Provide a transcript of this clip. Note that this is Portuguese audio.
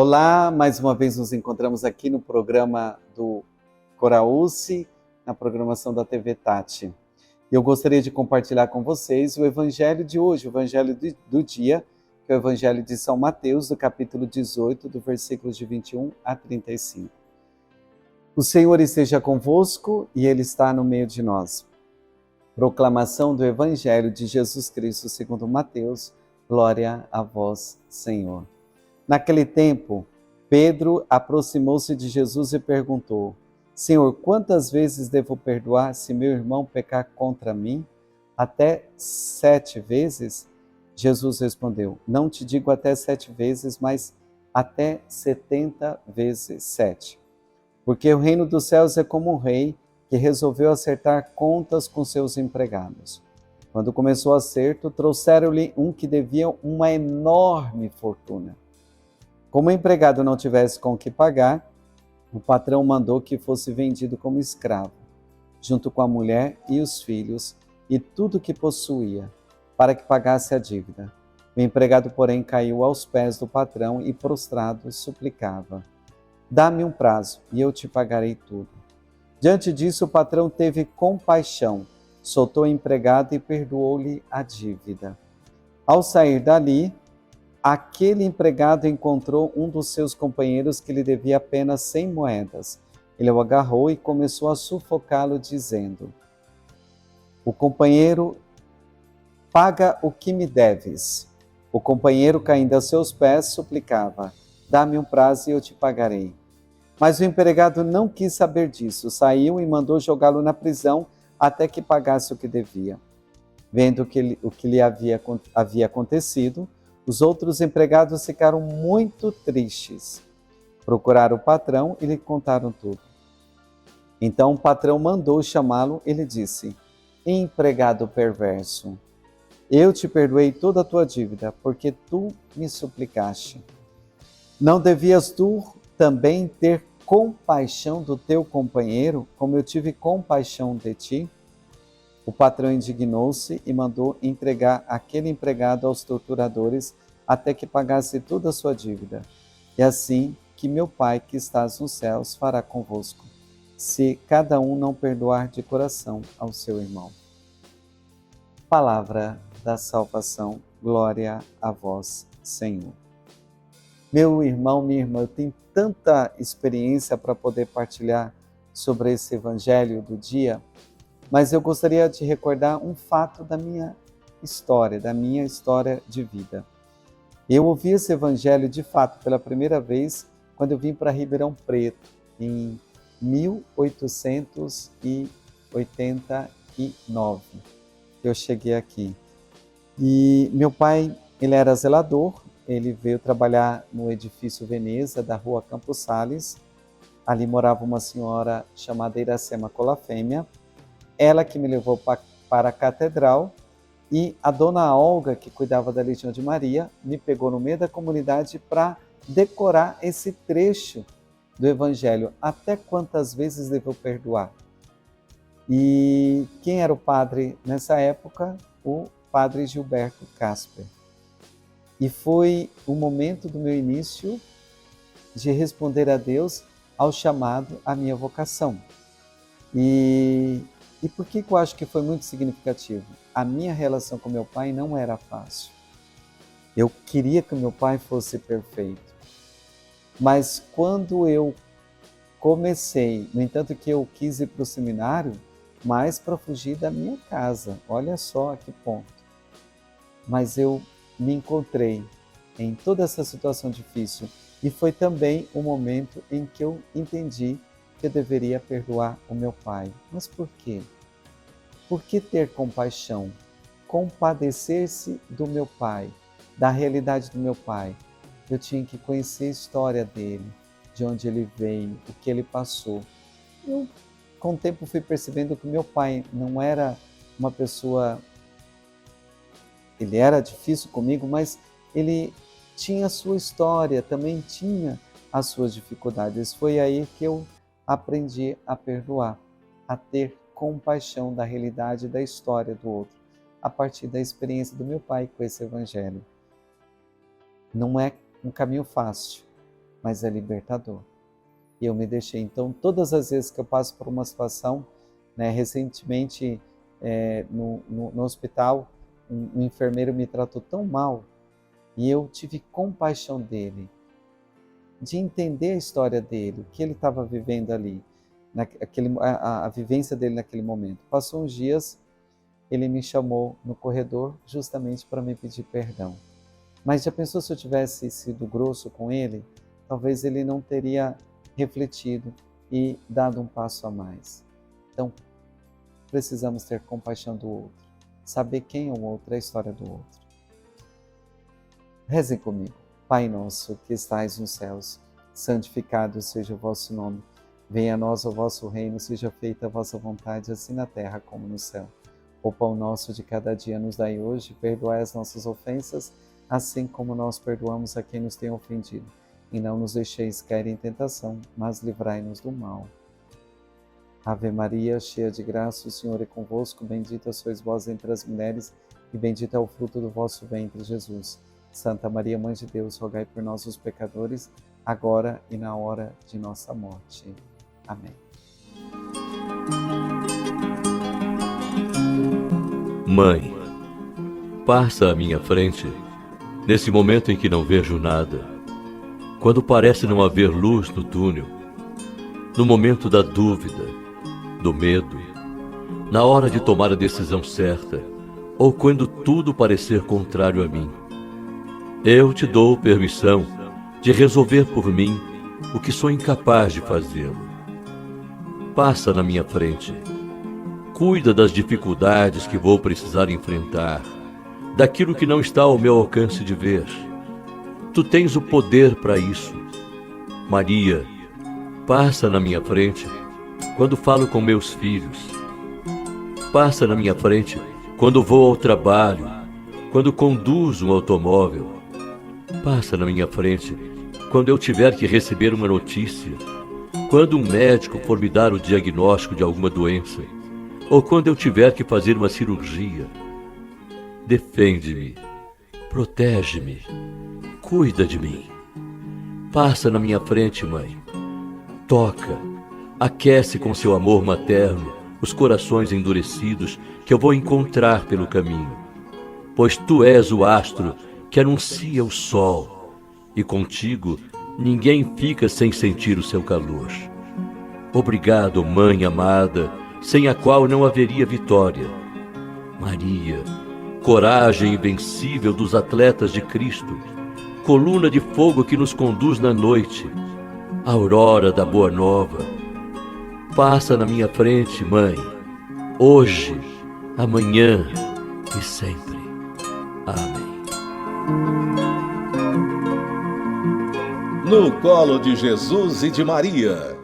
Olá, mais uma vez nos encontramos aqui no programa do Coraúce, na programação da TV Tati. Eu gostaria de compartilhar com vocês o evangelho de hoje, o evangelho do dia, que é o evangelho de São Mateus, do capítulo 18, do versículos de 21 a 35. O Senhor esteja convosco e Ele está no meio de nós. Proclamação do evangelho de Jesus Cristo segundo Mateus. Glória a vós, Senhor. Naquele tempo, Pedro aproximou-se de Jesus e perguntou: Senhor, quantas vezes devo perdoar se meu irmão pecar contra mim? Até 7 vezes? Jesus respondeu: Não te digo até 7 vezes, mas até 70 vezes 7. Porque o reino dos céus é como um rei que resolveu acertar contas com seus empregados. Quando começou o acerto, trouxeram-lhe um que devia uma enorme fortuna. Como o empregado não tivesse com o que pagar, o patrão mandou que fosse vendido como escravo, junto com a mulher e os filhos e tudo o que possuía, para que pagasse a dívida. O empregado, porém, caiu aos pés do patrão e, prostrado, suplicava: Dá-me um prazo e eu te pagarei tudo. Diante disso, o patrão teve compaixão, soltou o empregado e perdoou-lhe a dívida. Ao sair dali, aquele empregado encontrou um dos seus companheiros que lhe devia apenas 100 moedas. Ele o agarrou e começou a sufocá-lo, dizendo: O companheiro paga o que me deves. O companheiro, caindo a seus pés, suplicava: Dá-me um prazo e eu te pagarei. Mas o empregado não quis saber disso, saiu e mandou jogá-lo na prisão até que pagasse o que devia. Vendo o que lhe havia acontecido, os outros empregados ficaram muito tristes. Procuraram o patrão e lhe contaram tudo. Então o patrão mandou chamá-lo e lhe disse: Empregado perverso, eu te perdoei toda a tua dívida, porque tu me suplicaste. Não devias tu também ter compaixão do teu companheiro, como eu tive compaixão de ti? O patrão indignou-se e mandou entregar aquele empregado aos torturadores até que pagasse toda a sua dívida. É assim que meu Pai que estás nos céus fará convosco, se cada um não perdoar de coração ao seu irmão. Palavra da salvação, glória a vós, Senhor. Meu irmão, minha irmã, eu tenho tanta experiência para poder partilhar sobre esse evangelho do dia, mas eu gostaria de recordar um fato da minha história de vida. Eu ouvi esse evangelho de fato pela primeira vez quando eu vim para Ribeirão Preto, em 1889, que eu cheguei aqui. E meu pai, ele era zelador, ele veio trabalhar no edifício Veneza, da rua Campos Sales. Ali morava uma senhora chamada Iracema Colafêmea, ela que me levou para a catedral, e a dona Olga, que cuidava da Legião de Maria, me pegou no meio da comunidade para decorar esse trecho do Evangelho. Até quantas vezes devo perdoar? E quem era o padre nessa época? O padre Gilberto Casper. E foi o momento do meu início de responder a Deus ao chamado, à minha vocação. E por que eu acho que foi muito significativo? A minha relação com meu pai não era fácil. Eu queria que o meu pai fosse perfeito. Mas quando eu comecei, no entanto que eu quis ir para o seminário, mais para fugir da minha casa. Olha só a que ponto. Mas eu me encontrei em toda essa situação difícil. E foi também o momento em que eu entendi que eu deveria perdoar o meu pai. Mas por quê? Por que ter compaixão? Compadecer-se do meu pai, da realidade do meu pai. Eu tinha que conhecer a história dele, de onde ele veio, o que ele passou. Eu, com o tempo, fui percebendo que meu pai não era uma pessoa... Ele era difícil comigo, mas ele tinha a sua história, também tinha as suas dificuldades. Foi aí que eu aprendi a perdoar, a ter compaixão da realidade e da história do outro, a partir da experiência do meu pai com esse evangelho. Não é um caminho fácil, mas é libertador. E eu me deixei. Então, todas as vezes que eu passo por uma situação, né, recentemente no hospital, um enfermeiro me tratou tão mal e eu tive compaixão dele, de entender a história dele, o que ele estava vivendo ali, a vivência dele naquele momento. Passou uns dias, ele me chamou no corredor justamente para me pedir perdão. Mas já pensou se eu tivesse sido grosso com ele? Talvez ele não teria refletido e dado um passo a mais. Então, precisamos ter compaixão do outro, saber quem é o outro, a história do outro. Rezem comigo. Pai nosso, que estais nos céus, santificado seja o vosso nome. Venha a nós o vosso reino, seja feita a vossa vontade, assim na terra como no céu. O pão nosso de cada dia nos dai hoje, perdoai as nossas ofensas, assim como nós perdoamos a quem nos tem ofendido. E não nos deixeis cair em tentação, mas livrai-nos do mal. Ave Maria, cheia de graça, o Senhor é convosco, bendita sois vós entre as mulheres, e bendito é o fruto do vosso ventre, Jesus. Santa Maria, Mãe de Deus, rogai por nós os pecadores, agora e na hora de nossa morte. Amém. Mãe, passa à minha frente, nesse momento em que não vejo nada, quando parece não haver luz no túnel, no momento da dúvida, do medo, na hora de tomar a decisão certa, ou quando tudo parecer contrário a mim. Eu te dou permissão de resolver por mim o que sou incapaz de fazê-lo. Passa na minha frente. Cuida das dificuldades que vou precisar enfrentar, daquilo que não está ao meu alcance de ver. Tu tens o poder para isso. Maria, passa na minha frente quando falo com meus filhos. Passa na minha frente quando vou ao trabalho, quando conduzo um automóvel. Passa na minha frente quando eu tiver que receber uma notícia, quando um médico for me dar o diagnóstico de alguma doença, ou quando eu tiver que fazer uma cirurgia. Defende-me, protege-me, cuida de mim. Passa na minha frente, Mãe. Toca, aquece com seu amor materno os corações endurecidos que eu vou encontrar pelo caminho, pois tu és o astro que anuncia o sol, e contigo ninguém fica sem sentir o seu calor. Obrigado, Mãe amada, sem a qual não haveria vitória. Maria, coragem invencível dos atletas de Cristo, coluna de fogo que nos conduz na noite, aurora da Boa Nova. Passa na minha frente, Mãe, hoje, amanhã e sempre. Amém. No colo de Jesus e de Maria.